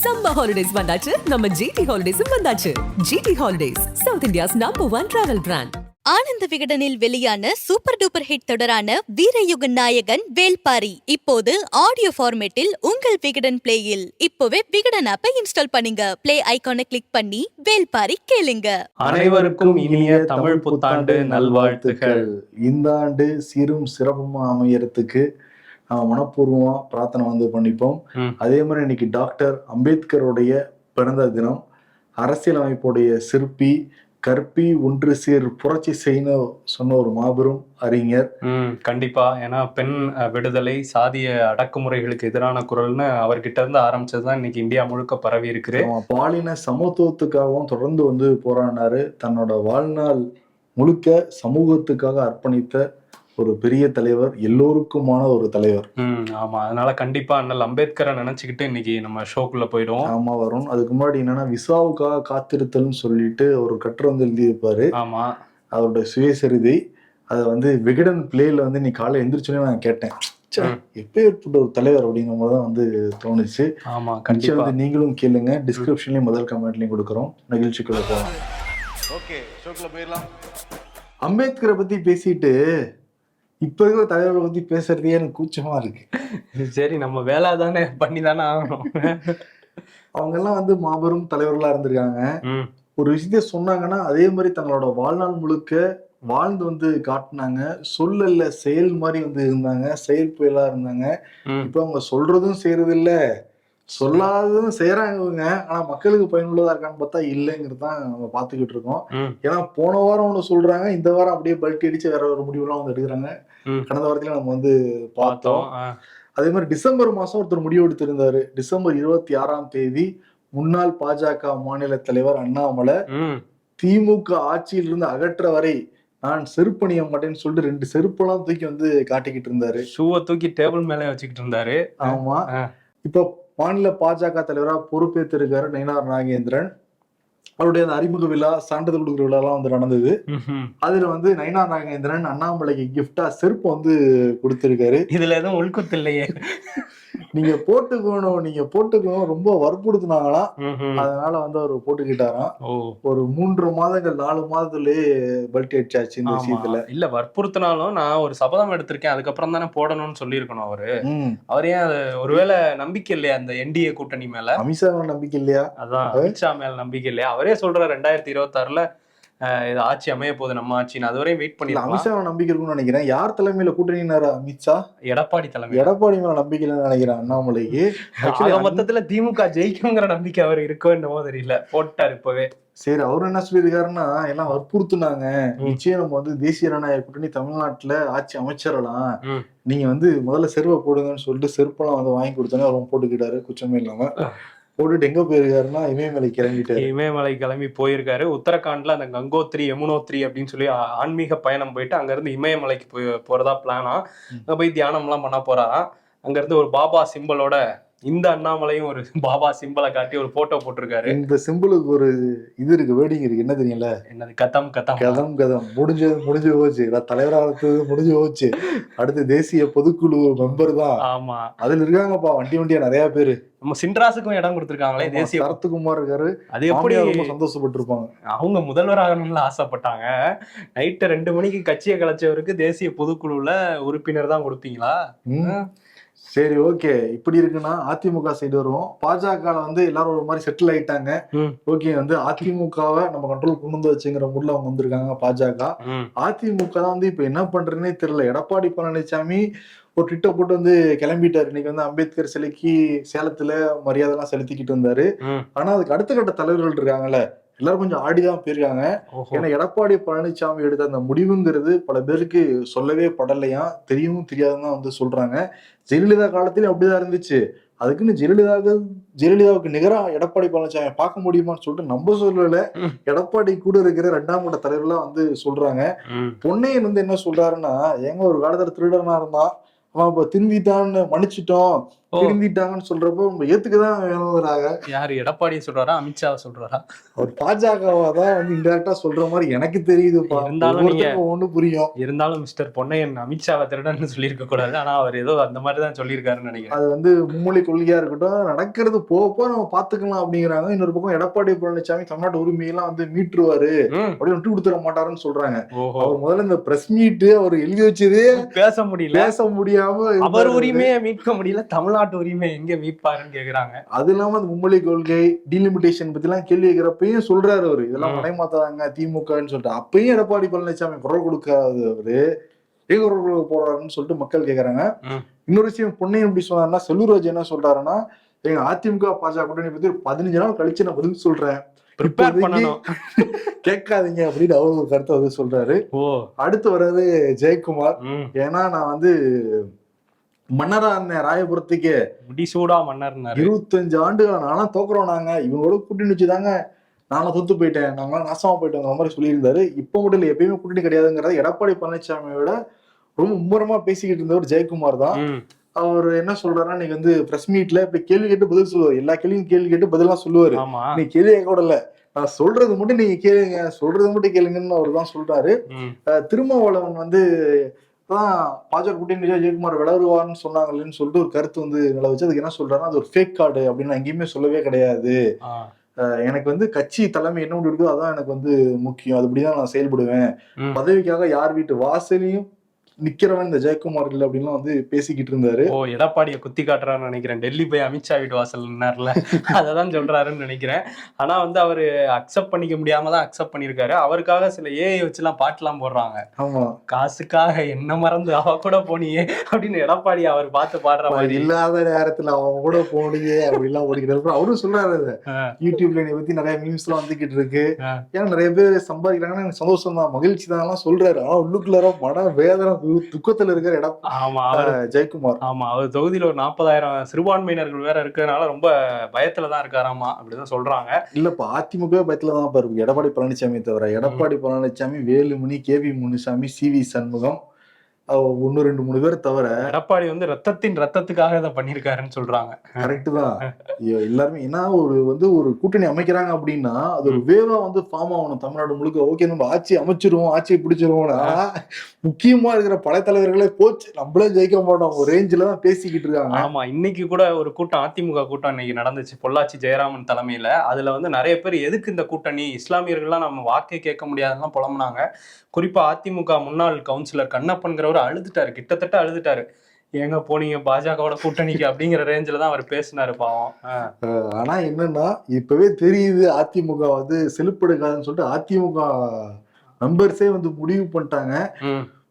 Summer holidays வந்தாச்சு, நம்ம GT ஹாலிடேஸும் வந்தாச்சு. GT holidays, South India's number 1 travel brand. ஆனந்த விகடனில் வெளியான சூப்பர் டூப்பர் ஹிட் தொடரான வீரயுக நாயகன் வேல்பாரி இப்போது ஆடியோ ஃபார்மேட்டில் உங்கள் விகடன் பிளேயில். இப்போவே விகடன் ஆப்பை இன்ஸ்டால் பண்ணுங்க. பிளே ஐகானை கிளிக் பண்ணி வேல்பாரி கேளுங்க. அனைவருக்கும் இனிய தமிழ் புத்தாண்டு நல்வாழ்த்துக்கள். இந்த ஆண்டு சீரும் சிறப்புமா அமையறதுக்கு நம்ம மனப்பூர்வமா பிரார்த்தனை பண்ணிப்போம். அதே மாதிரி இன்னைக்கு டாக்டர் அம்பேத்கருடைய பிறந்த தினம். அரசியலமைப்புடைய சிற்பி, கற்பி ஒன்று சீர் புரட்சி செய்யணும் சொன்ன ஒரு மாபெரும் அறிஞர். கண்டிப்பா. ஏன்னா பெண் விடுதலை, சாதிய அடக்குமுறைகளுக்கு எதிரான குரல்னு அவர்கிட்ட இருந்து ஆரம்பிச்சதுதான் இன்னைக்கு இந்தியா முழுக்க பரவி இருக்குது. பாலின சமத்துவத்துக்காகவும் தொடர்ந்து போராடினாரு. தன்னோட வாழ்நாள் முழுக்க சமூகத்துக்காக அர்ப்பணித்த ஒரு பெரிய தலைவர், எல்லோருக்குமான ஒரு தலைவர். ஆமா, அதனால கண்டிப்பா அண்ணல் அம்பேத்கரை நினைச்சுக்கிட்டு இன்னைக்கு நம்ம ஷோக்குள்ள போயிடுவோம். ஆமா, வரும். அதுக்கு முன்னாடி என்னன்னா, விசாவுக்காக காத்திருத்தல்னு சொல்லிட்டு ஒரு கட்டுரை எழுதியிருப்பாரு. ஆமா, அவருடைய சுயசரிதை. அதை விகடன் பிளேல நீ காலைல எந்திரிச்சோன்னே நான் கேட்டேன், எப்பேற்பட்ட ஒரு தலைவர் அப்படிங்கிற மாதிரிதான் தோணுச்சு. ஆமா, கண்டிப்பா நீங்களும் கேளுங்க. டிஸ்கிரிப்ஷன்லயும் முதல் கமெண்ட்லயும் கொடுக்குறோம். நிகழ்ச்சிக்குள்ள போகலாம். ஓகே, ஷோக்குள்ள போயிடலாம். அம்பேத்கரை பத்தி பேசிட்டு இப்ப இருக்கிற தலைவரை பத்தி பேசுறதே எனக்கு கூச்சமா இருக்கு. சரி, நம்ம வேலை தானே பண்ணி தானே ஆகணும். அவங்க எல்லாம் மாபெரும் தலைவர்களா இருந்திருக்காங்க. ஒரு விஷயத்த சொன்னாங்கன்னா அதே மாதிரி தங்களோட வாழ்நாள் முழுக்க வாழ்ந்து காட்டினாங்க. சொல்லல செயல் மாதிரி இருந்தாங்க. செயல் புயலா இருந்தாங்க. இப்ப அவங்க சொல்றதும் செய்யறது இல்ல, சொல்லாததும் செய்யறாங்க. ஆனா மக்களுக்கு பயனுள்ளதா இருக்கான்னு பார்த்தா இல்லைங்கிறது தான் நம்ம பாத்துக்கிட்டு இருக்கோம். ஏன்னா போன வாரம் ஒண்ணு சொல்றாங்க, இந்த வாரம் அப்படியே பல்ட்டி அடிச்சு வேற ஒரு முடிவுலாம் எடுக்கிறாங்க. கடந்த வாரத்துல நம்ம பார்த்தோம். அதே மாதிரி டிசம்பர் மாசம் ஒருத்தர் முடிவு எடுத்திருந்தாரு. டிசம்பர் 26 முன்னாள் பாஜக மாநில தலைவர் அண்ணாமலை திமுக ஆட்சியிலிருந்து அகற்ற வரை நான் செருப்பணிய மாட்டேன்னு சொல்லிட்டு 2 செருப்பெல்லாம் தூக்கி காட்டிக்கிட்டு இருந்தாரு. ஷூவை தூக்கி டேபிள் மேல வச்சுக்கிட்டு இருந்தாரு. ஆமா, இப்ப மாநில பாஜக தலைவரா பொறுப்பேற்றிருக்காரு நயினார் நாகேந்திரன். அவருடைய அந்த அறிமுக விழா, சான்றிதழ் கொடுக்குற விழா எல்லாம் நடந்தது. அதுல நயினார் நாகேந்திரன் அண்ணாமலைக்கு கிஃப்டா செருப்பு கொடுத்திருக்காரு. இதுல எதுவும் உள்குத்து இல்லையே. நீங்க போட்டுக்கணும் ரொம்ப வற்புறுத்தினாங்களாம். அதனால அவர் போட்டுக்கிட்டாராம். ஒரு 3 மாதங்கள் 4 மாதத்துலயே பல்ட்டி அடிச்சாச்சு இந்த விஷயத்துல. இல்ல, வற்புறுத்தினாலும் நான் ஒரு சபதம் எடுத்திருக்கேன், அதுக்கப்புறம் தானே போடணும்னு சொல்லியிருக்கணும் அவர் ஏன் அது ஒருவேளை நம்பிக்கை இல்லையா அந்த என்டிஏ கூட்டணி மேல? அமித்ஷா நம்பிக்கை இல்லையா? அதான், அமித்ஷா மேல நம்பிக்கை இல்லையா? அவரே சொல்ற 2026 ஆட்சி அமைய போகுது நம்ம ஆட்சின்னு. அதுவரையும் வெயிட் பண்ணி. அமித்ஷா நம்பிக்கை இருக்குன்னு நினைக்கிறேன். யார் தலைமையில கூட்டணினாரா? அமித்ஷா, எடப்பாடி தலைமை. எடப்பாடி மேல நம்பிக்கை இல்லைன்னு நினைக்கிறேன் அண்ணாமலைக்கு. மொத்தத்துல திமுக ஜெயிக்குங்கிற நம்பிக்கை அவர் இருக்கோ என்னமோ தெரியல, போட்டார் இப்பவே. சரி, அவரு என்ன சொல்லியிருக்காருன்னா, எல்லாம் வற்புறுத்துனாங்க, நிச்சயம் நம்ம தேசிய ஜனநாயக கூட்டணி தமிழ்நாட்டுல ஆட்சி அமைச்சிடலாம், நீங்க முதல்ல செருப்பை போடுங்கன்னு சொல்லிட்டு செருப்பெல்லாம் வாங்கி கொடுத்தோன்னே அவர் போட்டுக்கிட்டாரு. குச்சமே இல்லாம போட்டுட்டு எங்க போயிருக்காருன்னா இமயமலை கிளம்பிட்டாரு. இமயமலை கிளம்பி போயிருக்காரு. உத்தரகாண்ட்ல அந்த கங்கோத்ரி, யமுனோத்ரி அப்படின்னு சொல்லி ஆன்மீக பயணம் போயிட்டு அங்க இருந்து இமயமலைக்கு போறதா பிளானா. அங்க போய் தியானம் எல்லாம் பண்ண போறாராம். அங்க இருந்து ஒரு பாபா சிம்பலோட இந்த அண்ணாமலையும் ஒரு பாபா சிம்பலை காட்டி ஒரு போட்டோ போட்டிருக்காரு. இந்த சிம்பிளுக்கு ஒரு இது இருக்கு, வேர்டிங் இருக்கு. என்ன தெரியல? என்னது? கதம் கதம் கதம் கதம். முடிஞ்சு போச்சு. தலைவராக முடிஞ்சு போச்சு. அடுத்து தேசிய பொதுக்குழு மெம்பர் தான். ஆமா, அதுல இருக்காங்கப்பா வண்டியா நிறைய பேரு. நம்ம சின்ராசுக்கும் இடம் கொடுத்திருக்காங்களே. தேசிய சரத்குமார் இருக்காரு. அது எப்படி ரொம்ப சந்தோஷப்பட்டு இருப்பாங்க. அவங்க முதல்வர் ஆகணும்னு ஆசைப்பட்டாங்க. நைட்டு 2 மணிக்கு கட்சியை கலைச்சவருக்கு தேசிய பொதுக்குழுல உறுப்பினர் தான் கொடுப்பீங்களா? சரி, ஓகே. இப்படி இருக்குன்னா அதிமுக சைடு வருவோம். பாஜக எல்லாரும் ஒரு மாதிரி செட்டில் ஆயிட்டாங்க. ஓகே, அதிமுகவை நம்ம கண்ட்ரோல் கொண்டு வச்சுங்கிற மூட்ல அவங்க வந்திருக்காங்க பாஜக. அதிமுக தான் இப்ப என்ன பண்றதுன்னே தெரியல. எடப்பாடி பழனிசாமி ஒரு ட்விட்டை போட்டு கிளம்பிட்டாரு. இன்னைக்கு அம்பேத்கர் சிலைக்கு சேலத்துல மரியாதை எல்லாம் செலுத்திக்கிட்டு இருந்தாரு. ஆனா அதுக்கு அடுத்த கட்ட தலைவர்கள் இருக்காங்கல்ல, எல்லாரும் கொஞ்சம் ஆடிதான் போயிருக்காங்க. ஏன்னா எடப்பாடி பழனிசாமி எடுத்த அந்த முடிவுங்கிறது பல பேருக்கு சொல்லவே படலையா, தெரியவும் தெரியாதுன்னு சொல்றாங்க. ஜெயலலிதா காலத்திலயும் அப்படிதான் இருந்துச்சு. அதுக்குன்னு ஜெயலலிதாவுக்கு நிகரா எடப்பாடி பழனிசாமி பார்க்க முடியுமான்னு சொல்லிட்டு நம்ம சொல்லல, எடப்பாடி கூட இருக்கிற 2ஆம் கட்ட தலைவர்லாம் சொல்றாங்க. பொன்னையன் என்ன சொல்றாருன்னா, எங்க ஒரு காலத்துல திருடனா இருந்தான், அவன் இப்ப திரும்பிட்டான்னு மன்னிச்சிட்டோம், திருந்திட்டாங்கன்னு சொல்றப்போ நம்ம ஏத்துக்கதான் வேணுங்கிறாங்க. யாரு எடப்பாடியை சொல்றாரா அமித்ஷாவை சொல்றாரா? அவர் பாஜகவா தான் வந்து இன்டெரக்டா சொல்ற மாதிரி எனக்கு தெரியுதுப்பா. இருந்தாலும் நீங்க ஒண்ணு புரியும். இருந்தாலும் மிஸ்டர் பொன்னையன் அமித்ஷாவை திருடன்னு சொல்லியிருக்க கூடாது. ஆனா அவர் ஏதோ அந்த மாதிரிதான் சொல்லியிருக்காருன்னு நினைக்கிறேன். அது வந்து மும்மொழி கொள்கையா இருக்கட்டும், நடக்கிறது போக நம்ம பாத்துக்கலாம் அப்படிங்கிறாங்க. இன்னொரு பக்கம் எடப்பாடி பழனிசாமி தமிழ்நாட்டு உரிமையெல்லாம் வந்து மீட்டுருவாரு அப்படின்னு விட்டு கொடுத்துட மாட்டாருன்னு சொல்றாங்க. அவர் முதல்ல இந்த பிரஸ் மீட் அவர் எழுதி வச்சதே பேச முடியாம அவர் உரிமையை மீட்க முடியல, தமிழ்நாட்டு உரிமை எங்க மீட்பாருன்னு கேக்குறாங்க. அது இல்லாம அந்த மும்மொழி கொள்கை டீலிமிட்டேஷன் பத்தி எல்லாம் கேள்வி கேட்கிறப்பையும் சொல்றாரு அவரு இதெல்லாம் மடைமாத்தாங்க திமுகன்னு சொல்லிட்டு. அப்பயும் எடப்பாடி பழனிசாமி குரல் கொடுக்காது அவரு குரல் கொடுக்க போறாருன்னு சொல்லிட்டு மக்கள் கேக்குறாங்க. இன்னொரு விஷயம் பொன்னையன் எப்படி சொன்னாருன்னா, செல்லூர்ராஜ் என்ன சொல்றாருன்னா, எங்க அதிமுக பாஜக கூட்டணி பத்தி 15 நாள் கழிச்சு நான் பதில் சொல்றேன், கேட்காதீங்க அப்படின்னு அவரு ஒரு கருத்தை வந்து சொல்றாரு. அடுத்து வர்றது ஜெயக்குமார். ஏன்னா நான் வந்து மன்னரா இருந்தேன் ராயபுரத்துக்கு, முடிசூடா மன்னர் 25 ஆண்டுகள் நானும் தோக்குறோம், நாங்க இவங்களோட கூட்டணி வச்சுதாங்க நானும் தோத்து போயிட்டேன், நாங்களாம் நாசமா போயிட்டோங்கிற மாதிரி சொல்லியிருந்தாரு. இப்ப மட்டும் இல்ல, எப்பயுமே கூட்டணி கிடையாதுங்கிறத எடப்பாடி பழனிசாமியோட ரொம்ப மும்முரமா பேசிக்கிட்டு இருந்தவர் ஜெயக்குமார் தான். அவர் என்ன சொல்றாருன்னா, நீங்க வந்து பிரஸ் மீட்ல இப்படி கேள்வி கேட்டு பதில் சொல்லுவாரு, எல்லா கேள்வியும் கேள்வி கேட்டு பதிலாம் சொல்லுவாரு. நீ கேள்வி கேட்க கூட இல்ல, நான் சொல்றது மட்டும் நீங்க கேளுங்க, சொல்றது மட்டும் கேளுங்கன்னு அவர் தான் சொல்றாரு. திருமாவளவன் வந்து பாஜக கூட்டணி ஜெயக்குமார் விளருவார்னு சொன்னாங்கன்னு சொல்லிட்டு ஒரு கருத்து வந்து நிலவச்சு. அதுக்கு என்ன சொல்றாருன்னா, அது ஒரு ஃபேக் கார்டு அப்படின்னு எங்கேயுமே சொல்லவே கிடையாது. எனக்கு வந்து கட்சி தலைமை என்ன முடிவு அதான் எனக்கு வந்து முக்கியம், அதுபடிதான் நான் செயல்படுவேன், பதவிக்காக யார் வீட்டு வாசலையும் நிக்கிறவன் இந்த ஜெயக்குமார் இல்ல அப்படின்னு வந்து பேசிக்கிட்டு இருந்தாரு. எடப்பாடியை குத்தி காட்டுறாருன்னு நினைக்கிறேன். டெல்லி போய் அமித்ஷா வீட்டு வாசல் நின்னார்ல, அததான் சொல்றாருன்னு நினைக்கிறேன். ஆனா வந்து அவரு அக்செப்ட் பண்ணிக்க முடியாம தான் அக்செப்ட் பண்ணிருக்காரு. அவருக்காக சில ஏஐ வச்சுலாம் பாட்டுலாம் போடுறாங்க. ஆமா, காசுக்காக என்ன மறந்து அவ கூட போனியே அப்படின்னு எடப்பாடி அவர் பார்த்து பாடுற மாதிரி. இல்லாத நேரத்துல அவங்க கூட போனியே அப்படிலாம் ஓடிக்கிட்டு அவரும் சொல்றாரு. யூடியூப்ல என்னை பத்தி நிறைய மீம்ஸ் எல்லாம் வந்துகிட்டு இருக்கு, ஏன்னா நிறைய பேர் சம்பாதிக்கிறாங்கன்னா எனக்கு சந்தோஷம் தான், மகிழ்ச்சி தான் சொல்றாரு. ஆனா உள்ளுக்குள்ள மன வேதனை துக்கத்துல இருக்கிற இடம் ஜெயக்குமார். ஆமா, அவர் தொகுதியில ஒரு 40,000 சிறுபான்மையினர்கள் வேற இருக்கிறதுனால ரொம்ப பயத்துலதான் இருக்காராமா அப்படிதான் சொல்றாங்க. இல்லப்பா, அதிமுக பயத்துலதான் இருக்கு எடப்பாடி பழனிசாமி தவிர. எடப்பாடி பழனிசாமி, வேலுமணி, கேவி முனுசாமி, சிவி சண்முகம், 1-2-3 பேர் தவிர எடப்பாடி வந்து ரத்தத்துக்காக இதை பண்ணிருக்காருன்னு சொல்றாங்க. கரெக்ட் தான். எல்லாருமே ஏன்னா ஒரு கூட்டணி அமைக்கிறாங்க அப்படின்னா அது ஒரு வேவா வந்து ஃபார்ம் ஆகணும் தமிழ்நாடு முழுக்க. ஓகே, நம்ம ஆட்சி அமைச்சிருவோம், ஆட்சியை பிடிச்சிருவோம்னா முக்கியமா இருக்கிற படைத்தலைவர்களே போச்சு, நம்மளே ஜெயிக்க மாட்டோம் ஒரு ரேஞ்சில தான் பேசிக்கிட்டு இருக்காங்க. ஆமா, இன்னைக்கு கூட ஒரு கூட்டம், அதிமுக கூட்டம் இன்னைக்கு நடந்துச்சு பொள்ளாச்சி ஜெயராமன் தலைமையில. அதுல வந்து நிறைய பேர் எதுக்கு இந்த கூட்டணி, இஸ்லாமியர்கள்லாம் நம்ம வாக்கே கேட்க முடியாதுன்னு புலம்புனாங்க. குறிப்பா அதிமுக முன்னாள் கவுன்சிலர் கண்ணப்பன்கிறவர் அழுதுட்டாரு, கிட்டத்தட்ட அழுதுட்டாரு. எங்க போனீங்க பாஜகவோட கூட்டணிக்கு அப்படிங்கிற ரேஞ்சில தான் அவர் பேசினாரு பாவம். ஆனா என்னன்னா, இப்பவே தெரியுது அதிமுக வந்து செலுப்படுக்காதுன்னு சொல்லிட்டு அதிமுக மெம்பர்ஸே வந்து முடிவு பண்ணிட்டாங்க.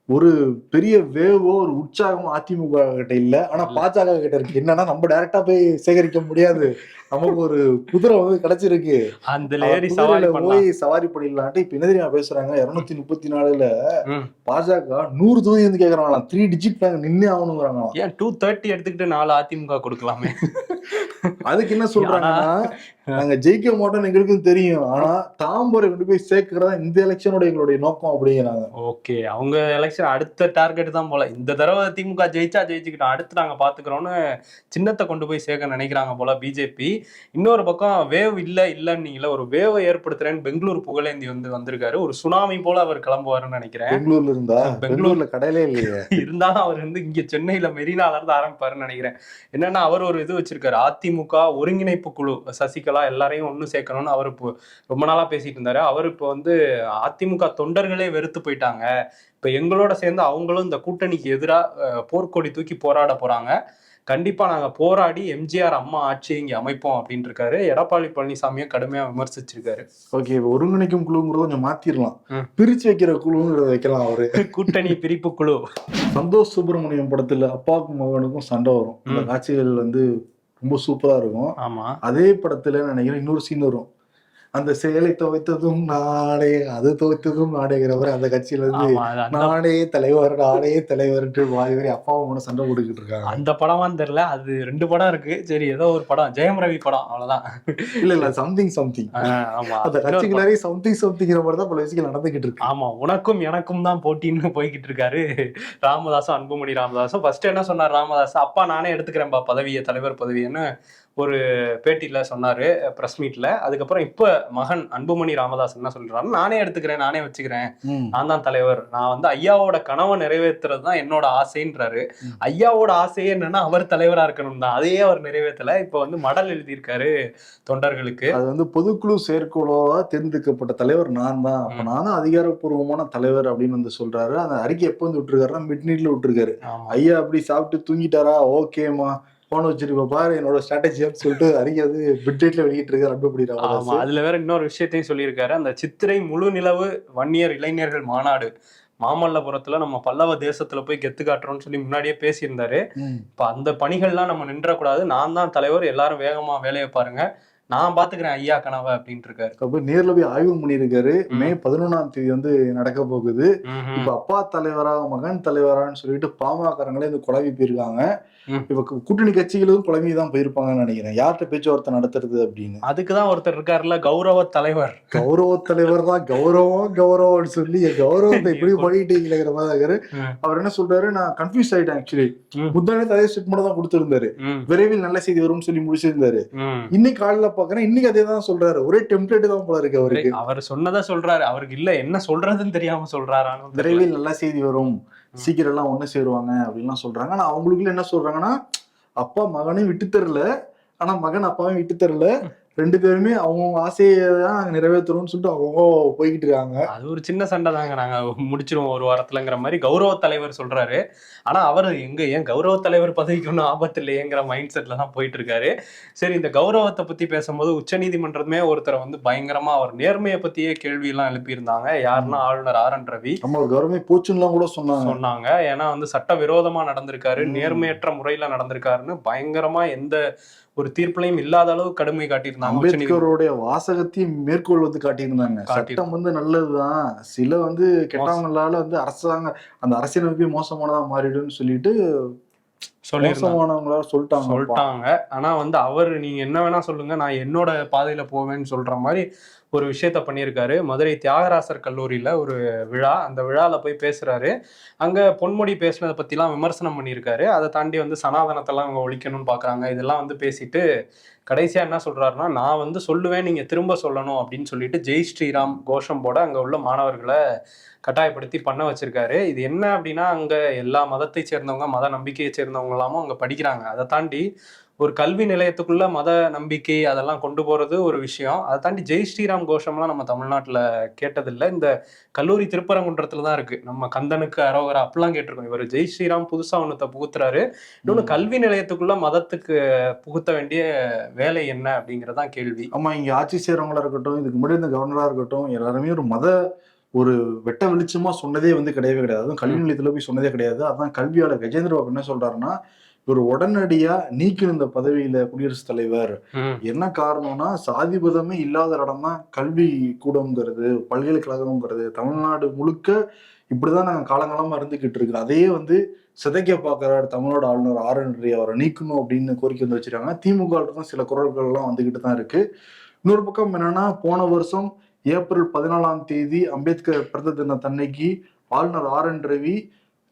ஒரு பெரிய வேவோ ஒரு உற்சாகமோ அதிமுக கிட்ட இல்ல, ஆனா பாஜக கிட்ட இருக்கு. என்னன்னா, நம்ம டைரக்டா போய் சேகரிக்க முடியாது, நமக்கு ஒரு குதிரை வந்து கிடைச்சிருக்கு, போய் சவாரி பண்ணிடலான்ட்டு இப்ப என்ன தெரியுமா பேசுறாங்க, 234ல பாஜக 100 தொகுதி வந்து கேக்குறாங்களாம், 3 டிஜிட் நாங்க நின்னே ஆகணுங்கிறாங்க. ஏன் 230 எடுத்துக்கிட்டு 4 அதிமுக கொடுக்கலாமே. அதுக்கு என்ன சொல்றாங்கன்னா, நாங்க ஜெயிக்க மாட்டோம்னு எங்களுக்கும் தெரியும், ஆனா தாம்பரை கொண்டு போய் சேர்க்கிறதா இந்த எலெக்ஷனோட எங்களுடைய நோக்கம் அப்படிங்கிறாங்க. ஓகே, அவங்க எலெக்ஷன் அடுத்த டார்கெட் தான் போல. இந்த தடவை திமுக ஜெயிச்சுக்கிட்டோம், அடுத்து நாங்க பாத்துக்கிறோம்னு சின்னத்தை கொண்டு போய் சேர்க்க நினைக்கிறாங்க போல பிஜேபி. இன்னொரு பக்கம் வேவ் இல்லன்னு ஒரு வேவை ஏற்படுத்துறேன்னு பெங்களூர் புகழேந்தி வந்திருக்காரு. ஒரு சுனாமி போல அவர் கிளம்புவாருன்னு நினைக்கிறேன். பெங்களூர்ல கடையிலே இல்லையே, இருந்தாலும் அவர் வந்து இங்க சென்னையில மெரினால இருந்து ஆரம்பிப்பாருன்னு நினைக்கிறேன். என்னன்னா, அவர் ஒரு இது வச்சிருக்காரு, அதிமுக ஒருங்கிணைப்பு குழு, சசிகலா எல்லாரையும் ஒண்ணு சேர்க்கணும்னு அவர் இப்போ ரொம்ப நாளா பேசிட்டு இருந்தாரு. அவர் இப்போ வந்து அதிமுக தொண்டர்களே வெறுத்து போயிட்டாங்க, இப்ப எங்களோட சேர்ந்து அவங்களும் இந்த கூட்டணிக்கு எதிராக போர்க்கொடி தூக்கி போராட போறாங்க, கண்டிப்பா நாங்க போராடி எம்ஜிஆர் அம்மா ஆட்சியை இங்க அமைப்போம் அப்படின்னு இருக்காரு. எடப்பாடி பழனிசாமியை கடுமையா விமர்சிச்சிருக்காரு. ஓகே, ஒருங்கிணைக்கும் குழுங்கிறத கொஞ்சம் மாத்திரலாம், பிரிச்சு வைக்கிற குழுங்கிறத வைக்கலாம். அவரு கூட்டணி பிரிப்பு குழு. சந்தோஷ் சுப்பிரமணியம் படத்துல அப்பாவுக்கும் மகனுக்கும் சண்டை வரும், இந்த காட்சிகள் வந்து ரொம்ப சூப்பரா இருக்கும். ஆமா, அதே படத்துல நினைக்கிறேன் இன்னொரு சீன் வரும், அந்த சேலை துவைத்ததும் நாடே, அது துவைத்ததும் நாடேங்கிறவர் அந்த கட்சியில இருந்து ஆமா அது அந்த நாடே தலைவர்ன்ட்டு வாரி வாரி அப்பாவும் கூட சண்டை போட்டுக்கிட்டு இருக்காங்க. அந்த படமான்னு தெரியல, அது 2 படம் இருக்கு. சரி ஏதோ ஒரு படம் ஜெயம் ரவி படம் அவ்வளவுதான். இல்ல சம்திங் ஆமா அந்த கட்சிக்குள்ளாரே சம்திங்கிற மாதிரி தான் பல விஷயங்கள் நடந்துகிட்டு இருக்கு. ஆமா உனக்கும் எனக்கும் தான் போட்டின்னு போய்கிட்டு இருக்காரு ராமதாசும், அன்புமணி ராமதாசும். ஃபர்ஸ்ட் என்ன சொன்னார் ராமதாஸ், அப்பா நானே எடுத்துக்கிறேன்பா பதவியை, தலைவர் பதவின்னு ஒரு பேட்டியில சொன்னாரு பிரஸ் மீட்ல. அதுக்கப்புறம் இப்ப மகன் அன்புமணி ராமதாஸ் என்ன சொல்றாரு, நானே எடுத்துக்கிறேன், நானே வச்சுக்கிறேன், நான் தான் தலைவர், நான் வந்து ஐயாவோட கனவை நிறைவேற்றுறது தான் என்னோட ஆசைன்றாரு. ஐயாவோட ஆசையே என்னன்னா அவர் தலைவரா இருக்கணும் தான், அதையே அவர் நிறைவேற்றல. இப்ப வந்து மடல் எழுதியிருக்காரு தொண்டர்களுக்கு. அது வந்து பொதுக்குழு செயற்குழுவா தேர்ந்தெடுக்கப்பட்ட தலைவர் நான் தான், அப்ப நான் தான் அதிகாரப்பூர்வமான தலைவர் அப்படின்னு வந்து சொல்றாரு. அந்த அறிக்கை எப்ப வந்து விட்டுருக்காருன்னா மிட் நைட்ல விட்டுருக்காரு. ஐயா அப்படி சாப்பிட்டு தூங்கிட்டாரா, ஓகேமா போன வச்சிருப்ப பாரு என்னோட ஸ்ட்ராட்டஜின்னு சொல்லிட்டு அறிக்கை வந்து பிட்ரேட்ல வெளியிட்டு இருக்காரு அன்புமணி ராமதாஸ். அதுல வேற இன்னொரு விஷயத்தையும் சொல்லியிருக்காரு. அந்த சித்திரை முழு நிலவு வன்னியர் இளைஞர்கள் மாநாடு மாமல்லபுரத்துல நம்ம பல்லவ தேசத்துல போய் கெத்து காட்டுறோம்னு சொல்லி முன்னாடியே பேசியிருந்தாரு. இப்ப அந்த பணிகள்லாம் நம்ம நின்றக்கூடாது, நான் தான் தலைவர், எல்லாரும் வேகமா வேலையை பாருங்க, நான் பாத்துக்கிறேன் ஐயா கனவை அப்படின்ட்டு இருக்காரு. அப்ப நேர்ல போய் ஆய்வு பண்ணியிருக்காரு. மே 11 வந்து நடக்க போகுது. இப்ப அப்பா தலைவரா மகன் தலைவரான்னு சொல்லிட்டு பாமகங்களே இந்த குழம்பி போயிருக்காங்க. இப்ப கூட்டணி கட்சிகளும் குழம்பிதான் போயிருப்பாங்கன்னு நினைக்கிறேன், யார்கிட்ட பேச்சுவார்த்தை நடத்துறது அப்படின்னு. அதுக்குதான் ஒருத்தர் இருக்காருல்ல, கௌரவ தலைவர். கௌரவ தலைவர் தான் கௌரவம்னு சொல்லி கௌரவத்தை இப்படி பண்ணிட்டீங்கிற மாதிரி அவர் என்ன சொல்றாரு, நான் கன்ஃபியூஸ் ஆயிட்டேன். ஆக்சுவலி முந்தானே அதே ஸ்டேட்மெண்ட் தான் கொடுத்திருந்தாரு, விரைவில் நல்ல செய்தி வரும்னு சொல்லி முடிச்சிருந்தாரு. இன்னைக்கு காலையில பாக்குறேன் இன்னைக்கு அதே தான் சொல்றாரு, ஒரே டெம்ப்ளேட் தான் போல இருக்கு அவருக்கு. அவர் சொன்னதா சொல்றாரு, அவருக்கு இல்ல என்ன சொல்றதுன்னு தெரியாம சொல்றாரான்னு. விரைவில் நல்ல செய்தி வரும், சீக்கிரம் எல்லாம் ஒண்ணு சேருவாங்க அப்படின்லாம் சொல்றாங்க. ஆனா அவங்களுக்குள்ள என்ன சொல்றாங்கன்னா, அப்பா மகனையும் விட்டு தரல, ஆனா மகன் அப்பாவையும் விட்டு தரல, 2 பேருமே அவங்க ஆசையை தான் நிறைவேற்றணும்னு சொல்லிட்டு அவங்க போய்கிட்டு இருக்காங்க. அது ஒரு சின்ன சண்டை தாங்க, நாங்க முடிச்சிருவோம் ஒரு வாரத்துலங்கிற மாதிரி கௌரவ தலைவர் சொல்றாரு. ஆனா அவர் எங்க ஏன் கௌரவ தலைவர் பதவிக்கு ஒன்றும் ஆபத்து இல்லையேங்கிற மைண்ட் செட்ல தான் போயிட்டு இருக்காரு. சரி, இந்த கௌரவத்தை பத்தி பேசும்போது உச்சநீதிமன்றமே ஒருத்தரை வந்து பயங்கரமா அவர் நேர்மையை பத்தியே கேள்வி எல்லாம் எழுப்பியிருந்தாங்க. யாருன்னா ஆளுநர் RN ரவி. நம்ம கௌரவமே போச்சுன்னு கூட சொன்னாங்க. ஏன்னா வந்து சட்ட விரோதமா நடந்திருக்காரு, நேர்மையற்ற முறையில நடந்திருக்காருன்னு பயங்கரமா எந்த ஒரு தீர்ப்புலையும் இல்லாத அளவு கடுமை காட்டியிருந்தாங்க. அம்பேத்கருடைய வாசகத்தையும் மேற்கோள் வந்து காட்டியிருந்தாங்க. சட்டம் வந்து நல்லதுதான், சில வந்து கெட்டவங்களால வந்து அந்த அரசியலமைப்பே மோசமானதா மாறிடும்னு சொல்லிட்டு சொல்லிட்டாங்க. ஆனா வந்து அவர் நீங்க என்ன வேணா சொல்லுங்க, நான் என்னோட பாதையில போவேன்னு சொல்ற மாதிரி ஒரு விஷயத்த பண்ணியிருக்காரு. மதுரை தியாகராசர் கல்லூரியில ஒரு விழா, அந்த விழால போய் பேசுறாரு. அங்க பொன்முடி பேசுனதை பத்திலாம் விமர்சனம் பண்ணியிருக்காரு. அதை தாண்டி வந்து சனாதனத்தெல்லாம் அவங்க ஒழிக்கணும்னு பாக்குறாங்க, இதெல்லாம் வந்து பேசிட்டு கடைசியா என்ன சொல்றாருன்னா, நான் வந்து சொல்லுவேன், நீங்க திரும்ப சொல்லணும் அப்படின்னு சொல்லிட்டு ஜெய் ஸ்ரீராம் கோஷம் போட அங்க உள்ள மாணவர்களை கட்டாயப்படுத்தி பண்ண வச்சிருக்காரு. இது என்ன அப்படின்னா, அங்க எல்லா மதத்தை சேர்ந்தவங்க, மத நம்பிக்கையை சேர்ந்தவங்க எல்லாமும் அங்க படிக்கிறாங்க. அதை தாண்டி ஒரு கல்வி நிலையத்துக்குள்ள மத நம்பிக்கை அதெல்லாம் கொண்டு போறது ஒரு விஷயம். அதை தாண்டி ஜெய் ஸ்ரீராம் கோஷம்லாம் நம்ம தமிழ்நாட்டுல கேட்டதில்லை. இந்த கல்லூரி திருப்பரங்குன்றத்துல தான் இருக்கு. நம்ம கந்தனுக்கு அரோகரா அப்படிலாம் கேட்டிருக்கோம். இவர் ஜெய் ஸ்ரீராம் புதுசா ஒன்னத்தை புகுத்துறாரு. இன்னொன்னு கல்வி நிலையத்துக்குள்ள மதத்துக்கு புகுத்த வேண்டிய வேலை என்ன அப்படிங்கறதான் கேள்வி. ஆமா, இங்க ஆட்சி செய்யறவங்களா இருக்கட்டும், இதுக்கு முன்னாடி இந்த கவர்னரா இருக்கட்டும், எல்லாருமே ஒரு வெட்ட வெளிச்சமா சொன்னதே வந்து கிடையவே கிடையாது. அதுவும் கல்வி நிலையத்துல போய் சொன்னதே கிடையாது. அதான் கல்வியாளர் கஜேந்திர பாபு என்ன சொல்றாருன்னா, இவர் உடனடியா நீக்கணும் இந்த பதவியில குடியரசுத் தலைவர். என்ன காரணம்னா, சாதிபதமே இல்லாத இடம் தான் கல்வி கூடம்ங்கிறது, பல்கலைக்கழகம்ங்கிறது. தமிழ்நாடு முழுக்க இப்படிதான் நாங்க காலங்காலமா இருந்துகிட்டு இருக்கு. அதையே வந்து சிதைக்க பாக்குறாரு தமிழ்நாடு ஆளுநர் RN ரவி, அவரை நீக்கணும் அப்படின்னு கோரிக்கை வந்து வச்சிருக்காங்க. திமுக சில குரல்கள் எல்லாம் வந்துகிட்டு தான் இருக்கு. இன்னொரு பக்கம் என்னன்னா, போன வருஷம் ஏப்ரல் 14 அம்பேத்கர் பிறந்த தினத்தன்னைக்கு ஆளுநர் RN ரவி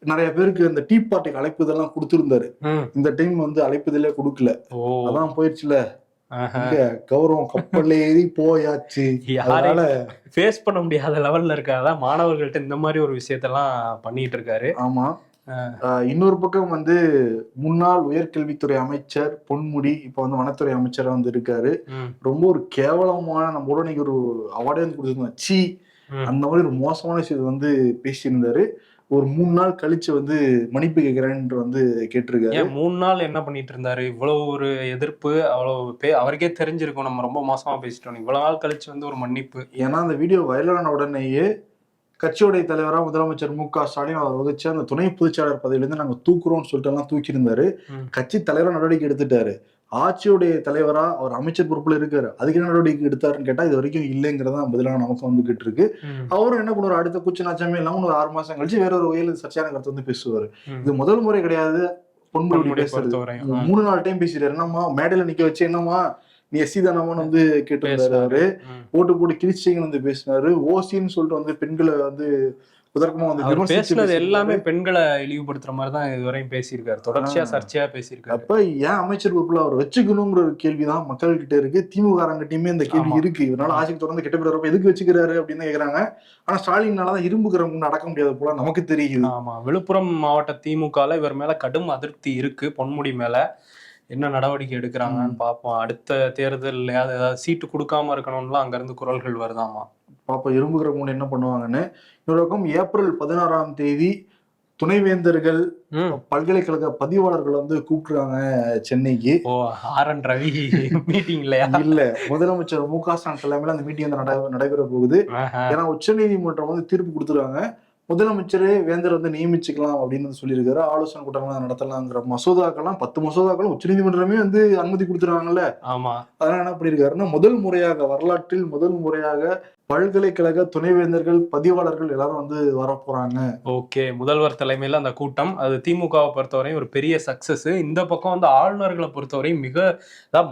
நிறைய பேருக்கு இந்த டீ பார்ட்டிக்கு அழைப்பு இதெல்லாம் கொடுத்திருந்தாரு. இந்த டைம் வந்து அழைப்புதலே கொடுக்கல. அதான் போயிடுச்சுல, கௌரவம் கப்பல்ல ஏறி போயாச்சு. அதனால ஃபேஸ் பண்ண முடியாத லெவல்ல இருக்காதான் மாணவர்கள்ட்ட இந்த மாதிரி ஒரு விஷயத்தெல்லாம் பண்ணிட்டு இருக்காரு. ஆமா, இன்னொரு பக்கம் வந்து முன்னாள் உயர்கல்வித்துறை அமைச்சர் பொன்முடி இப்ப வந்து வனத்துறை அமைச்சரா வந்து இருக்காரு. ரொம்ப ஒரு கேவலமான, நம்ம கூட ஒரு அவார்டே வந்து கொடுத்துருந்தோம், சி அந்த மாதிரி ஒரு மோசமான விஷயத்தை வந்து பேசியிருந்தாரு. ஒரு 3 நாள் கழிச்சு வந்து மன்னிப்பு கேட்கிறேன்னு வந்து கேட்டிருக்காரு. 3 நாள் என்ன பண்ணிட்டு இருந்தாரு? இவ்வளவு ஒரு எதிர்ப்பு, அவ்வளவு அவருக்கே தெரிஞ்சிருக்கும் நம்ம ரொம்ப மோசமா பேசிட்டோம், இவ்வளவு நாள் கழிச்சு வந்து ஒரு மன்னிப்பு. ஏன்னா அந்த வீடியோ வைரலான உடனேயே கட்சியுடைய தலைவராக முதலமைச்சர் MK ஸ்டாலின் அவர் வகிச்ச அந்த துணை பொதுச்செயலாளர் பதவியிலிருந்து நாங்க தூக்குறோம்னு சொல்லிட்டு எல்லாம் தூக்கி இருந்தாரு. கட்சி தலைவராக நடவடிக்கை எடுத்துட்டாரு. ஆட்சியுடைய தலைவரா அவர் அமைச்சர் பொறுப்புல இருக்காரு, அதுக்கு என்ன நடவடிக்கை எடுத்தாருன்னு கேட்டா இது வரைக்கும் இல்லைங்கிறதா பதிலாக நமக்கு வந்துகிட்டு இருக்கு. அவரும் என்ன பண்ணுவார், அடுத்த குச்சி நாச்சமே இல்லாம ஒரு 6 மாசம் கழிச்சு வேற ஒரு வகையில் சர்ச்சையான கருத்து வந்து பேசுவாரு. இது முதல் முறை கிடையாது பொன்முடி பேசுறது. 3-4 டைம் பேசிட்டாரு. என்னம்மா மேடையில நிக்க வச்சு என்னம்மா நீ எஸ்சி தானமான்னு வந்து கேட்டு அவரு ஓட்டு போட்டு கிழிச்சிங்கன்னு வந்து பேசினாரு. ஓசின்னு சொல்லிட்டு வந்து பெண்களை வந்து உதர்க்கமா வந்து பேசுனது எல்லாமே பெண்களை இழிவுபடுத்துற மாதிரி தான் இதுவரையும் பேசியிருக்காரு, தொடர்ச்சியா சர்ச்சையா பேசியிருக்காரு. அப்ப ஏன் அமைச்சர் பொறுப்புல அவர் வச்சுக்கணுங்கிற ஒரு கேள்விதான் மக்கள் கிட்ட இருக்கு. திமுகங்கிட்டயுமே இந்த கேள்வி இருக்கு. இதனால ஆட்சிக்கு தொடர்ந்து கெட்ட பேர் வரப்ப எதுக்கு வச்சுக்கிறாரு அப்படின்னு கேக்குறாங்க. ஆனா ஸ்டாலினாலதான் இரும்புக்கிறவங்க அடக்க முடியாத போல நமக்கு தெரியுது. ஆமா, விழுப்புரம் மாவட்ட திமுகல இவர் மேல கடும் அதிருப்தி இருக்கு. பொன்முடி மேல என்ன நடவடிக்கை எடுக்கிறாங்கன்னு பார்ப்போம். அடுத்த தேர்தல் ஏதாவது சீட்டு கொடுக்காம இருக்கணும்லாம் அங்க இருந்து குரல்கள் வருதாமா. பாப்பா இரும்புகிற மூணு என்ன பண்ணுவாங்கன்னு. இன்னொரு பக்கம் ஏப்ரல் 16ஆம் தேதி துணைவேந்தர்கள் பல்கலைக்கழக பதிவாளர்கள் வந்து கூப்பிட்டுருக்காங்க சென்னைக்கு. ஆர்.என். ரவி மீட்டிங் இல்லையா? இல்ல, முதலமைச்சர் மு.க. ஸ்டாலின் தலைமையில அந்த மீட்டிங் வந்து நடைபெற போகுது. ஏன்னா உச்ச நீதிமன்றம் வந்து தீர்ப்பு கொடுத்துருக்காங்க, முதலமைச்சரே வேந்தர் வந்து நியமிச்சுக்கலாம் அப்படின்னு சொல்லியிருக்காரு. ஆலோசனை கூட்டங்கள் நடத்தலாங்கிற மசோதாக்கெல்லாம் 10 மசோதாக்களும் உச்ச நீதிமன்றமே வந்து அனுமதி கொடுத்துருவாங்கல்ல. ஆமா, அதனால என்ன பண்ணிருக்காருன்னா முதல் முறையாக வரலாற்றில் முதல் முறையாக பல்கலைக்கழக துணைவேந்தர்கள் பதிவாளர்கள் எல்லாரும் வந்து வர போறாங்க. ஓகே, முதல்வர் தலைமையில அந்த கூட்டம். அது திமுகவை பொறுத்தவரையும் ஒரு பெரிய சக்சஸ். இந்த பக்கம் வந்து ஆளுநர்களை பொறுத்தவரையும் மிக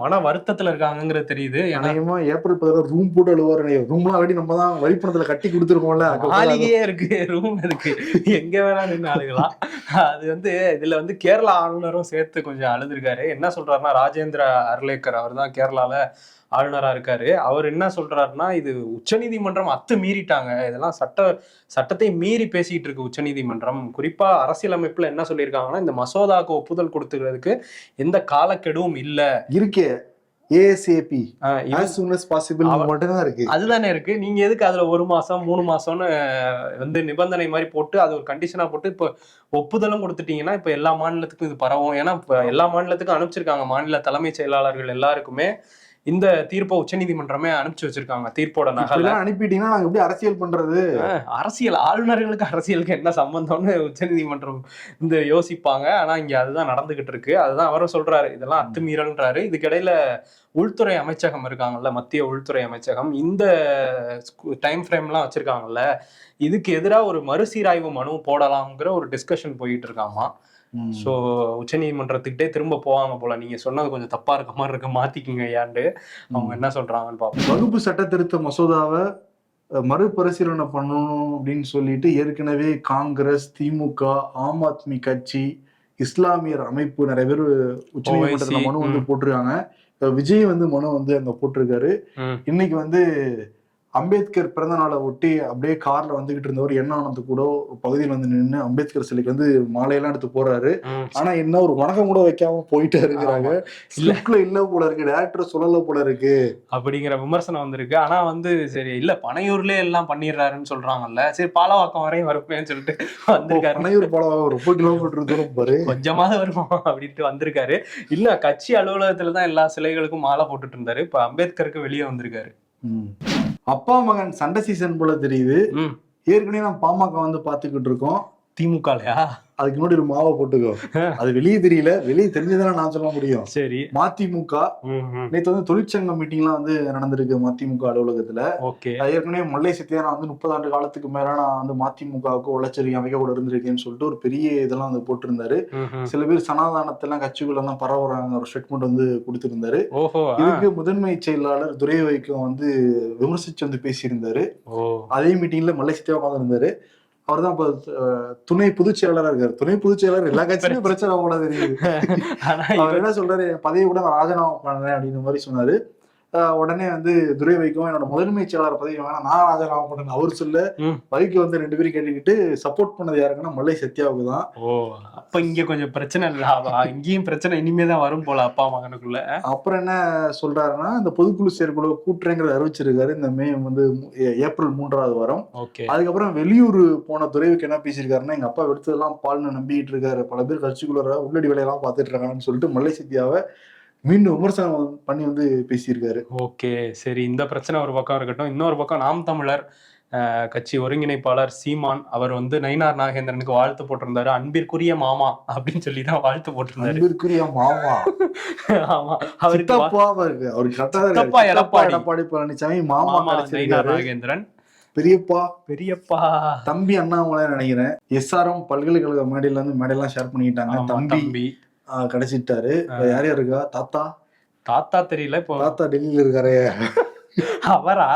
மன வருத்தத்துல இருக்காங்கிறது தெரியுது. ஏன்னா ஏப்ரல் 16 ரூம் போட்டு அழுவாரு. ரூம்லாம் ஆல்ரெடி நம்ம தான் வரிப்பணத்துல கட்டி கொடுத்துருக்கோம்ல, மாளிகையே இருக்கு, ரூம் இருக்கு, எங்க வேணா நின்று அழுகலாம். அது வந்து இதுல வந்து கேரளா ஆளுநரும் சேர்த்து கொஞ்சம் அழுதுருக்காரு. என்ன சொல்றாருன்னா, ராஜேந்திர அர்லேக்கர், அவர் தான் கேரளால ஆளுநரா இருக்காரு. அவர் என்ன சொல்றாருன்னா, இது உச்சநீதிமன்றம் மீறிட்டாங்க, இதெல்லாம் சட்டத்தை மீறி பேசிட்டு இருக்கு உச்சநீதிமன்றம். குறிப்பா அரசியலமைப்புல என்ன சொல்லியிருக்காங்கன்னா, இந்த மசோதாவுக்கு ஒப்புதல் கொடுத்துக்கிறதுக்கு எந்த காலக்கெடுவும் இல்ல இருக்கே. ASAP as soon as possible மட்டும்தான் இருக்கு. அதுதானே இருக்கு. நீங்க எதுக்கு அதுல 1 மாசம் 3 மாசம்னு வந்து நிபந்தனை மாதிரி போட்டு அது ஒரு கண்டிஷனா போட்டு இப்ப ஒப்புதலும் கொடுத்துட்டீங்கன்னா இப்ப எல்லா மாநிலத்துக்கும் இது பரவும். ஏன்னா இப்ப எல்லா மாநிலத்துக்கும் அனுப்பிச்சிருக்காங்க, மாநில தலைமைச் செயலாளர்கள் எல்லாருக்குமே இந்த தீர்ப்பை உச்சநீதிமன்றமே அனுப்பிச்சு வச்சிருக்காங்க. தீர்ப்போட நகலை அனுப்பிட்டீங்கன்னா நாங்க எப்படி அரசியல் பண்றது? அரசியல் ஆளுநர்களுக்கு அரசியலுக்கு என்ன சம்பந்தம்னு உச்சநீதிமன்றம் இந்த யோசிப்பாங்க. ஆனா இங்க அதுதான் நடந்துகிட்டு இருக்கு. அதுதான் அவரும் சொல்றாரு, இதெல்லாம் அத்துமீறல்ன்றாரு. இதுக்கிடையில உள்துறை அமைச்சகம் இருக்காங்கல்ல, மத்திய உள்துறை அமைச்சகம், இந்த டைம் ஃப்ரேம் எல்லாம் வச்சிருக்காங்கல்ல, இதுக்கு எதிராக ஒரு மறுசீராய்வு மனு போடலாம்ங்கிற ஒரு டிஸ்கஷன் போயிட்டு இருக்காமா. சோ உச்ச நீதிமன்றத்துக்கிட்டே திரும்ப போவாங்க போல. நீங்க சொன்னது கொஞ்சம் தப்பா இருக்க மாதிரி இருக்க, மாத்திக்குங்க ஐயாண்டு அவங்க என்ன சொல்றாங்கன்னு பாப்போம். வகுப்பு சட்ட திருத்த மசோதாவை மறுபரிசீலனை பண்ணணும் அப்படின்னு சொல்லிட்டு ஏற்கனவே காங்கிரஸ், திமுக, ஆம் ஆத்மி கட்சி, இஸ்லாமியர் அமைப்பு நிறைய பேர் உச்ச நீதிமன்றத்துல மனு வந்து போட்டிருக்காங்க. விஜய் வந்து மனு வந்து அங்க போட்டிருக்காரு. இன்னைக்கு வந்து அம்பேத்கர் பிறந்த நாளை ஒட்டி அப்படியே கார்ல வந்துகிட்டு இருந்தவர் எண்ணானது கூட பகுதியில் வந்து நின்று அம்பேத்கர் சிலைக்கு வந்து மாலையெல்லாம் எடுத்து போறாரு. ஆனா என்ன ஒரு வணக்கம் கூட வைக்காம போயிட்டே இருக்கிறாங்க. ஸ்கிரிப்ட்ல இல்ல போல இருக்கு, டைரக்டர் சொல்லல போல இருக்கு அப்படிங்கிற விமர்சனம் வந்திருக்கு. ஆனா வந்து சரி இல்ல, பனையூர்லயே எல்லாம் பண்ணிடுறாருன்னு சொல்றாங்கல்ல, சரி பாலவாக்கம் வரையும் வருப்பேன்னு சொல்லிட்டு வந்திருக்காரு. பனையூர் பாலவாக்கம் ரொம்ப கிலோமீட்டர் தூரம் பாரு, கொஞ்சமாவது வருவோம் அப்படின்ட்டு வந்திருக்காரு. இல்ல கட்சி அலுவலகத்துலதான் எல்லா சிலைகளுக்கும் மாலை போட்டுட்டு இருந்தாரு. இப்ப அம்பேத்கருக்கு வெளியே வந்திருக்காரு. அப்பா மகன் சண்டை சீசன் போல தெரியுது. ஏற்கனவே நம்ம பாமக வந்து பாத்துக்கிட்டு இருக்கோம். திமுகலையா? அதுக்கு முன்னாடி ஒரு மாவை போட்டுக்கோ. அது வெளியே தெரியல, வெளியே தெரிஞ்சதானே நான் சொல்ல முடியும். சரி, மதிமுக நேற்று வந்து தொழிற்சங்க மீட்டிங்லாம் வந்து நடந்திருக்கு மதிமுக அலுவலகத்துல. ஏற்கனவே முல்லை சத்யானா வந்து 30 ஆண்டு காலத்துக்கு மேல நான் வந்து மதிமுகவுக்கு உழைச்சரி அமைக்க கூட இருந்திருக்கேன்னு சொல்லிட்டு ஒரு பெரிய இதெல்லாம் வந்து போட்டிருந்தாரு. சில பேர் சனாதானத்தெல்லாம் கட்சிக்குள்ள எல்லாம் பரவுறாங்க ஒரு ஸ்டேட்மெண்ட் வந்து கொடுத்திருந்தாரு. இதுக்கு முதன்மை செயலாளர் துரை வைக்கம் வந்து விமர்சிச்சு வந்து பேசியிருந்தாரு. அதே மீட்டிங்ல முல்லை சத்யா உட்கார்ந்து இருந்தாரு. அவர் தான் இப்ப துணை பொதுச் செயலாளரா இருக்காரு. துணை பொதுச் செயலாளர் எல்லா கட்சியுமே பிரச்சனை கூட தெரியுது. அவர் என்ன சொல்றாரு, பதவி கூட நான் ராஜினாமா பண்றேன் அப்படின்ற மாதிரி சொன்னாரு. உடனே வந்து துரை வைக்கம் என்னோட முதன்மை செயலாளர் பதவி வேணா, நான் ராஜினாமா பண்றேன் அவர் சொல்ல வைக்கம் வந்து 2 பேரும் கேட்டுக்கிட்டு சப்போர்ட் பண்ணது யாருக்குன்னா முல்லை சத்யாவுக்கு தான். அப்ப இங்க கொஞ்சம் பிரச்சனை இல்ல, இங்கேயும் பிரச்சனை இனிமேதான் வரும் போல அப்பா மகனுக்குள்ள. அப்புறம் என்ன சொல்றாருன்னா, இந்த பொதுக்குழு செயற்குழு கூட்டுறேங்கிறத அறிவிச்சிருக்காரு இந்த மே வந்து ஏப்ரல் 3ஆவது வாரம். அதுக்கப்புறம் வெளியூர் போன துறைவுக்கு என்ன பேசியிருக்காருன்னா, எங்க அப்பா எடுத்ததெல்லாம் பால்னு நம்பிட்டு இருக்காரு, பல பேர் கட்சிக்குள்ள உள்ளடி வேலையெல்லாம் பார்த்துட்டு இருக்காங்கன்னு சொல்லிட்டு முல்லை சத்யாவை மீண்டும் விமர்சனம் பண்ணி வந்து பேசியிருக்காரு. ஓகே, சரி, இந்த பிரச்சனை ஒரு பக்கம் இருக்கட்டும். இன்னொரு பக்கம் நாம் தமிழர் கட்சி ஒருங்கிணைப்பாளர் சீமான் அவர் வந்து நயினார் நாகேந்திரனுக்கு வாழ்த்து போட்டிருந்தாரு. அன்பிற்குரிய மாமா அப்படின்னு சொல்லிதான் வாழ்த்து போட்டிருந்தாரு. அன்பிற்குரிய மாமா. ஆமா, அவருக்கு சித்தப்பா எடப்பாடி பழனிசாமி, மாமா நயினார் நாகேந்திரன், பெரியப்பா தம்பி அண்ணாமலை நினைக்கிறேன். SRM பல்கலைக்கழக மேடையில இருந்து மேடையெல்லாம் ஷேர் பண்ணிக்கிட்டாங்க. தம்பி கிடைச்சிட்டாரு. யார் இருக்கா? தாத்தா தெரியல. இப்போ தாத்தா டெல்லியில இருக்காரு. அவரா?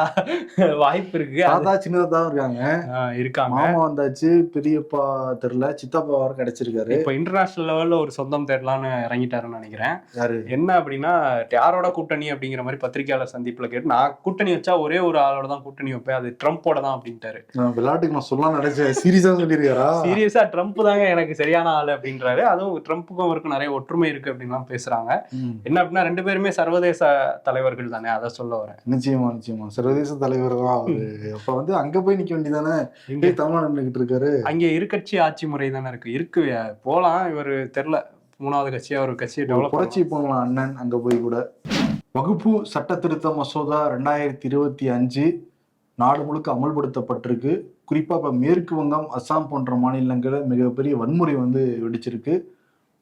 வாய்ப்பு இருக்கு. தாத்தா சின்னதான் இருக்காங்க. மாமா வந்தாச்சு, பெரியப்பா தெரியல, சித்தப்பா வர கிடைச்சிருக்காரு. இப்ப இன்டர்நேஷனல் லெவல்ல ஒரு சொந்தம் தேடலான்னு இறங்கிட்டாருன்னு நினைக்கிறேன். யாரு? என்ன அப்படின்னா, யாரோட கூட்டணி அப்படிங்கிற மாதிரி பத்திரிகையாளர் சந்திப்புல கேட்டு, நான் கூட்டணி வச்சா ஒரே ஒரு ஆளோட தான் கூட்டணி வைப்பேன், அது ட்ரம்ப்போட தான் அப்படின்ட்டாரு. விளையாட்டுக்கு நான் சொல்லலாம் நினைச்சேன். சீரியஸா சொல்லிருக்காரா? சீரியஸா ட்ரம்ப் தாங்க எனக்கு சரியான ஆளு அப்படின்றாரு. அதுவும் ட்ரம்ப்புக்கும் அவருக்கு நிறைய ஒற்றுமை இருக்கு அப்படின்லாம் பேசுறாங்க. என்ன அப்படின்னா, ரெண்டு பேருமே சர்வதேச தலைவர்கள் தானே, அதை சொல்ல வரேன். நிச்சயமா சர்வதேச தலைவர் தான் அவரு. அப்ப வந்து அங்க போய் நிக்க வேண்டியதானே? இங்கே தமிழ்நாடு நின்றுகிட்டு இருக்காரு. அங்கே இருக்கட்சி ஆட்சி முறை தானே இருக்கு போலாம். இவரு தெரியல, 3வது கட்சியா ஒரு கட்சியை டெவலப் புரட்சி பண்ணலாம் அண்ணன். அங்க போய் கூட வகுப்பு சட்ட திருத்த மசோதா 2025 நாடு முழுக்க அமல்படுத்தப்பட்டிருக்கு. குறிப்பா இப்ப மேற்கு வங்கம், அஸ்ஸாம் போன்ற மாநிலங்களில் மிகப்பெரிய வன்முறை வந்து வெடிச்சிருக்கு.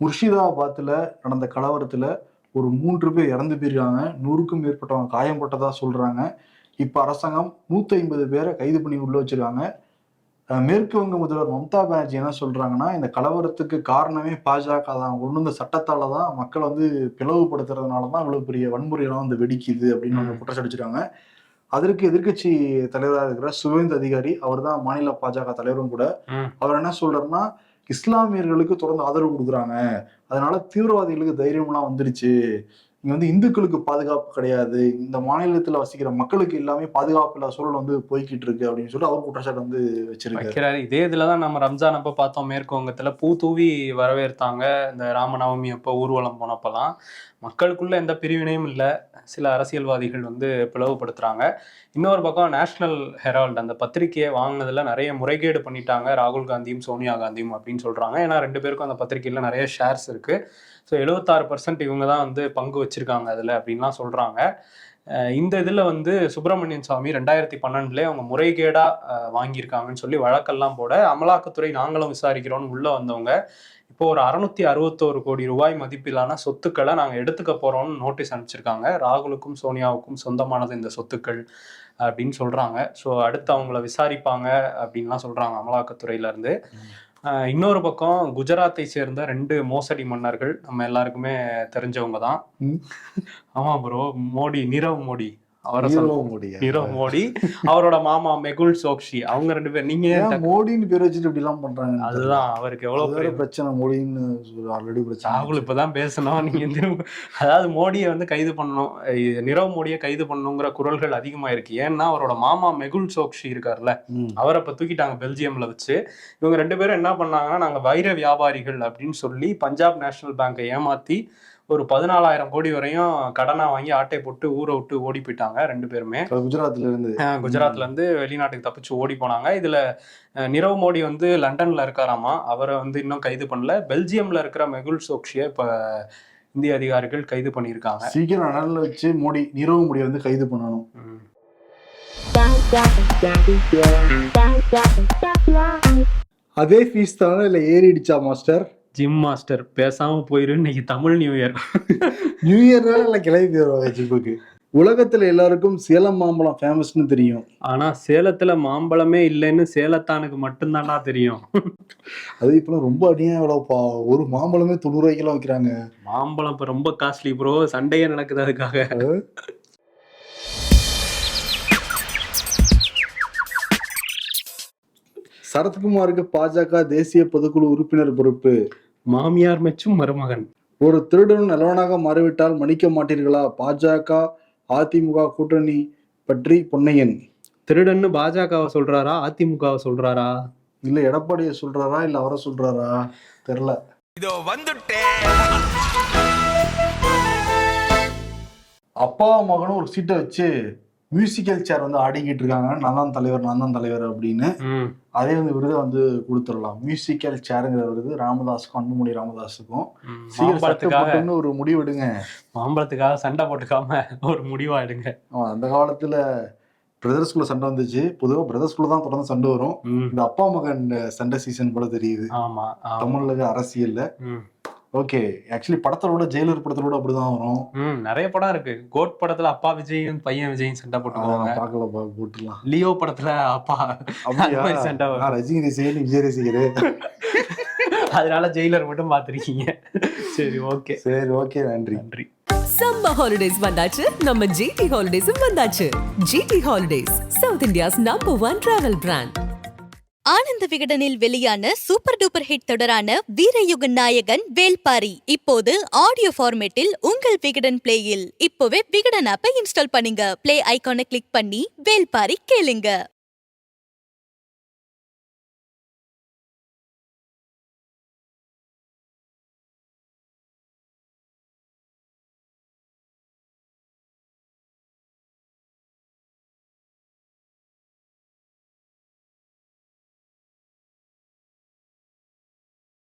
முர்ஷிதாபாத்ல நடந்த கலவரத்துல ஒரு 3 பேர் இறந்து போயிருக்காங்க. 100க்கும் மேற்பட்டவங்க காயம்பட்டதா சொல்றாங்க. இப்ப அரசாங்கம் 150 பேரை கைது பண்ணி உள்ள வச்சிருக்காங்க. மேற்கு வங்க முதல்வர் மம்தா பானர்ஜி என்ன சொல்றாங்கன்னா, இந்த கலவரத்துக்கு காரணமே பாஜக தான், கொண்டு வந்த சட்டத்தால தான், மக்களை வந்து பிளவுபடுத்துறதுனாலதான் இவ்வளவு பெரிய வன்முறையெல்லாம் வந்து வெடிக்குது அப்படின்னு அவங்க குற்றச்சாடிச்சிருக்காங்க. அதற்கு எதிர்கட்சி தலைவராக இருக்கிற சுவேந்து அதிகாரி, அவர் தான் மாநில பாஜக தலைவரும் கூட, அவர் என்ன சொல்றாருன்னா, இஸ்லாமியர்களுக்கு தொடர்ந்து ஆதரவு கொடுக்குறாங்க, அதனால தீவிரவாதிகளுக்கு தைரியம்லாம் வந்துருச்சு, இங்க வந்து இந்துக்களுக்கு பாதுகாப்பு கிடையாது, இந்த மாநிலத்துல வசிக்கிற மக்களுக்கு எல்லாமே பாதுகாப்பு இல்லாத சூழல் வந்து போய்கிட்டு இருக்கு அப்படின்னு சொல்லி அவர் குற்றச்சாட்டு வந்து வச்சிருக்காரு. இதே இதுலதான் நம்ம ரம்ஜான் அப்ப பார்த்தோம், மேற்கு வங்கத்துல பூ தூவி வரவேற்றாங்க. இந்த ராமநவமி அப்ப ஊர்வலம் போனப்பெல்லாம் மக்களுக்குள்ள எந்த பிரிவினையும் இல்லை, சில அரசியல்வாதிகள் வந்து பிளவுபடுத்துறாங்க. இன்னொரு பக்கம் நேஷனல் ஹெரால்டு அந்த பத்திரிகையை வாங்கினதுல நிறைய முறைகேடு பண்ணிட்டாங்க ராகுல் காந்தியும் சோனியா காந்தியும் அப்படின்னு சொல்றாங்க. ஏன்னா 2 பேருக்கும் அந்த பத்திரிகையில நிறைய ஷேர்ஸ் இருக்கு. ஸோ 76% இவங்க தான் வந்து பங்கு வச்சிருக்காங்க அதுல அப்படின்லாம் சொல்றாங்க. இந்த இதுல வந்து சுப்பிரமணியன் சாமி 2012 அவங்க முறைகேடா வாங்கியிருக்காங்கன்னு சொல்லி வழக்கெல்லாம் போட அமலாக்கத்துறை நாங்களும் விசாரிக்கிறோம்னு உள்ள வந்தவங்க இப்போ ஒரு 661 கோடி ரூபாய் மதிப்பிலான சொத்துக்களை நாங்க எடுத்துக்க போறோம்னு நோட்டீஸ் அனுப்பிச்சிருக்காங்க. ராகுலுக்கும் சோனியாவுக்கும் சொந்தமானது இந்த சொத்துக்கள் அப்படின்னு சொல்றாங்க. ஸோ அடுத்து அவங்கள விசாரிப்பாங்க அப்படின்லாம் சொல்றாங்க அமலாக்கத்துறையில இருந்து. இன்னொரு பக்கம் குஜராத்தை சேர்ந்த 2 மோசடி மன்னர்கள் நம்ம எல்லாருக்குமே தெரிஞ்சவங்க தான். ஆமா ப்ரோ, நீரவ் மோடி, நீரவ் மோடி, அவரோட மாமா மெகுல் சோக்ஷி, அவங்க 2 பேர். நீங்க மோடின்னு பேர் வச்சுட்டு இப்படி எல்லாம் பண்றாங்க. அதுதான் அவருக்கு எவ்வளவு பெரிய பிரச்சனை. மோடின்னு ஆல்ரெடி பிரச்சனை. ராகுல் இப்பதான் பேசணும். நீங்க அதாவது மோடியை வந்து கைது பண்ணணும், நீரவ் மோடியை கைது பண்ணணுங்கிற குரல்கள் அதிகமா இருக்கு. ஏன்னா அவரோட மாமா மெகுல் சோக்ஷி இருக்காருல்ல, அவரை இப்ப தூக்கிட்டாங்க பெல்ஜியம்ல வச்சு. இவங்க 2 பேரும் என்ன பண்ணாங்கன்னா, நாங்க வைர வியாபாரிகள் அப்படின்னு சொல்லி பஞ்சாப் நேஷனல் பேங்கை ஏமாத்தி ஒரு 14,000 கோடி வரையும் கடனா வாங்கி ஆட்டை போட்டு ஊரை விட்டு ஓடி போயிட்டாங்க 2 பேருமே. குஜராத்ல இருந்து வெளிநாட்டுக்கு தப்பிச்சு ஓடி போனாங்க. இதுல நீரவ் மோடி வந்து லண்டன்ல இருக்காராமா, அவரை வந்து இன்னும் கைது பண்ணல. பெல்ஜியம்ல இருக்கிற மெகுல் சோக்ஷியை இப்ப இந்திய அதிகாரிகள் கைது பண்ணியிருக்காங்க. சீக்கிரம் நடல வச்சு நீரவ் மோடியை வந்து கைது பண்ணணும். அதே ஃபீஸ் தானே இல்ல ஏறிடுச்சா மாஸ்டர்? ஜிம் மாஸ்டர் பேசாம போயிரு, இன்னைக்கு தமிழ் நியூ இயர். நியூ இயர்னால கிளம்பி போயிருவாங்க ஜிம்முக்கு. உலகத்துல எல்லாருக்கும் சேலம் மாம்பழம் ஃபேமஸ்னு தெரியும். ஆனா சேலத்துல மாம்பழமே இல்லைன்னு சேலத்தானுக்கு மட்டும்தானா தெரியும். அது இப்ப ரொம்ப அடியா எவ்வளவுப்பா, ஒரு மாம்பழமே 90 ரூபாய்க்கெல்லாம் வைக்கிறாங்க. மாம்பழம் இப்ப ரொம்ப காஸ்ட்லி ப்ரோ, சண்டையே நடக்குது அதுக்காக. சரத்குமாருக்கு பாஜக தேசிய பொதுக்குழு உறுப்பினர் பொறுப்பு. மாமியார் மெச்சும் மருமகன். ஒரு திருடன் நல்லவனாக மாறிவிட்டால் மன்னிக்க மாட்டீர்களா? பாஜக அதிமுக கூட்டணி பற்றி பொன்னையன். திருடன்னு பாஜகவை சொல்றாரா அதிமுகவை சொல்றாரா? இல்ல எடப்பாடியை சொல்றாரா இல்ல அவரை சொல்றாரா தெரியல. இதோ வந்துட்டேன். அப்பா மகனும் ஒரு சீட்டை வச்சு மியூசிக்கல் சேர் வந்து ஆடிக்கிட்டு இருக்காங்க. நான் தான் தலைவர் அப்படின்னு. அதே வந்து விருதை வந்து கொடுத்துடலாம். மியூசிக்கல் சேருங்கிற விருது ராமதாஸுக்கும், அன்புமணி ராமதாஸுக்கும். சீக்கிரம் ஒரு முடிவு எடுங்க. மாம்பழத்துக்காக சண்டை போட்டுக்காம ஒரு முடிவா எடுங்க. அந்த காலத்துல பிரதர்ஸ்குள்ள சண்டை வந்துச்சு. பொதுவா பிரதர்ஸ்குள்ள தான் தொடர்ந்து சண்டை வரும். ம். இந்த அப்பா மகன் சண்டை சீசன் போல தெரியுது ஆமா ஆமா. தமிழ்ல அரசியல்ல. ம். ஓகே, ஆக்சுவலி படத்தோட ஜெயிலர் படத்தோட அப்படிதான் வரும். நிறைய படம் இருக்கு. கோட் படத்துல அப்பா விஜயும் பையன் விஜயும் சண்டை போட்டுக்குவாங்க. பாக்கல போட்டுலாம். லியோ படத்துல அப்பா அந்த மாதிரி சண்டை வரும். நான் ரஜினி ரசிகர், விஜய் ரசிகர். அதனால ஜெயிலர் மட்டும் பாத்திருக்கீங்க. சரி ஓகே. சரி ஓகே, நன்றி. நன்றி. சம்மர் ஹாலிடேஸ் வந்தாச்சு, நம்ம ஜிடி ஹாலிடேஸும் வந்தாச்சு. GT holidays, South India's #1 travel brand. ஆனந்த விகடனில் வெளியான சூப்பர் டூப்பர் ஹிட் தொடரான வீரயுகன் நாயகன் வேல்பாரி இப்போது ஆடியோ ஃபார்மேட்டில் உங்கள் விகடன் பிளேயில். இப்போவே விகடன் ஆப்பை இன்ஸ்டால் பண்ணுங்க. பிளே ஐகானை கிளிக் பண்ணி வேல்பாரி கேளுங்க.